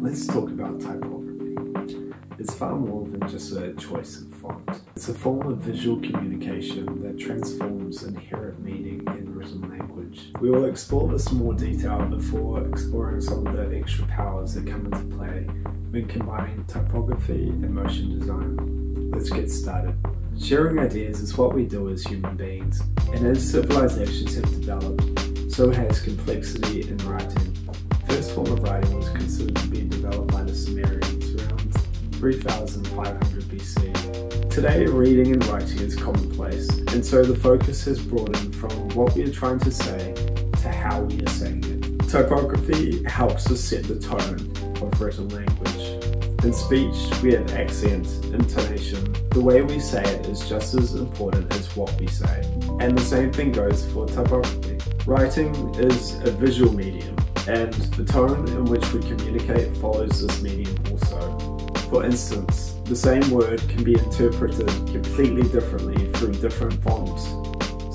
Let's talk about typography. It's far more than just a choice of font. It's a form of visual communication that transforms inherent meaning in written language. We will explore this in more detail before exploring some of the extra powers that come into play when combining typography and motion design. Let's get started. Sharing ideas is what we do as human beings, and as civilizations have developed, so has complexity in writing. The first form of writing was considered to be developed by the Sumerians around 3500 BC. Today, reading and writing is commonplace, and so the focus has broadened from what we are trying to say to how we are saying it. Typography helps us set the tone of written language. In speech, we have accent, intonation. The way we say it is just as important as what we say. And the same thing goes for typography. Writing is a visual medium, and the tone in which we communicate follows this medium also. For instance, the same word can be interpreted completely differently through different fonts,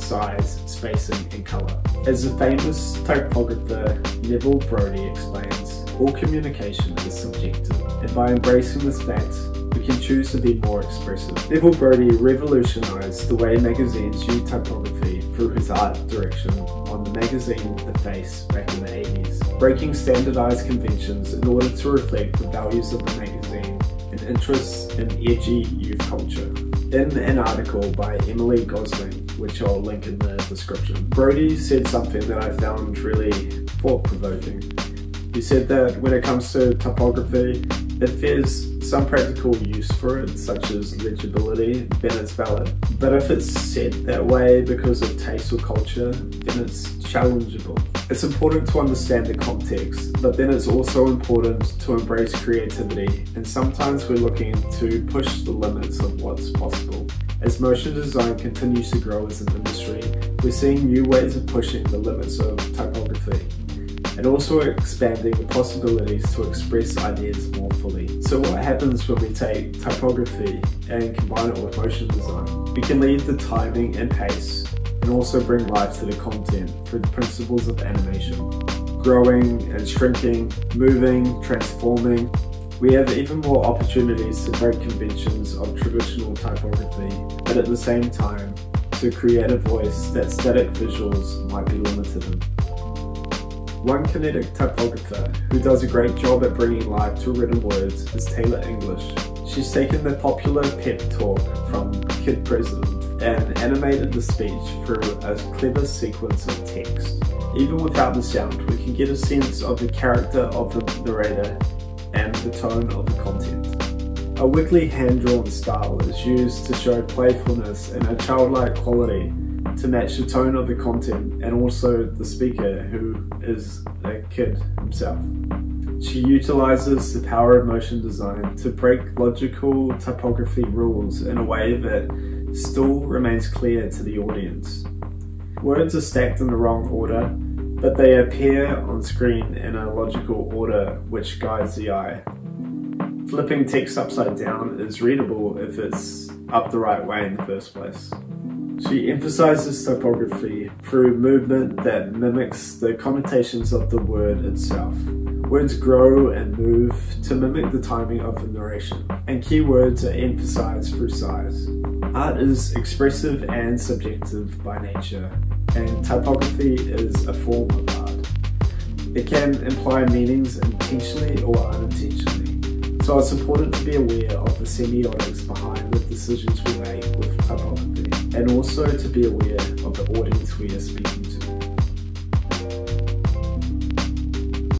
size, spacing, and color. As the famous typographer Neville Brody explains, all communication is subjective, and by embracing this fact, we can choose to be more expressive. Neville Brody revolutionized the way magazines used typography through his art direction on the magazine The Face back in the 80s, breaking standardized conventions in order to reflect the values of the magazine and interests in edgy youth culture. In an article by Emily Gosling, which I'll link in the description, Brody said something that I found really thought-provoking. He said that when it comes to typography, if there's some practical use for it, such as legibility, then it's valid. But if it's set that way because of taste or culture, then it's challengeable. It's important to understand the context, but then it's also important to embrace creativity, and sometimes we're looking to push the limits of what's possible. As motion design continues to grow as an industry, we're seeing new ways of pushing the limits of typography, and also expanding the possibilities to express ideas more fully. So what happens when we take typography and combine it with motion design? We can lead the timing and pace, and also bring life to the content through the principles of animation. Growing and shrinking, moving, transforming. We have even more opportunities to break conventions of traditional typography, but at the same time, to create a voice that static visuals might be limited in. One kinetic typographer who does a great job at bringing life to written words is Taylor English. She's taken the popular pep talk from Kid President and animated the speech through a clever sequence of text. Even without the sound, we can get a sense of the character of the narrator and the tone of the content. A weakly hand-drawn style is used to show playfulness and a childlike quality to match the tone of the content and also the speaker, who is a kid himself. She utilizes the power of motion design to break logical typography rules in a way that still remains clear to the audience. Words are stacked in the wrong order, but they appear on screen in a logical order which guides the eye. Flipping text upside down is readable if it's up the right way in the first place. She emphasizes typography through movement that mimics the connotations of the word itself. Words grow and move to mimic the timing of the narration, and keywords are emphasized through size. Art is expressive and subjective by nature, and typography is a form of art. It can imply meanings intentionally or unintentionally, so it's important to be aware of the semiotics behind the decisions we make with typography, and also to be aware of the audience we are speaking to.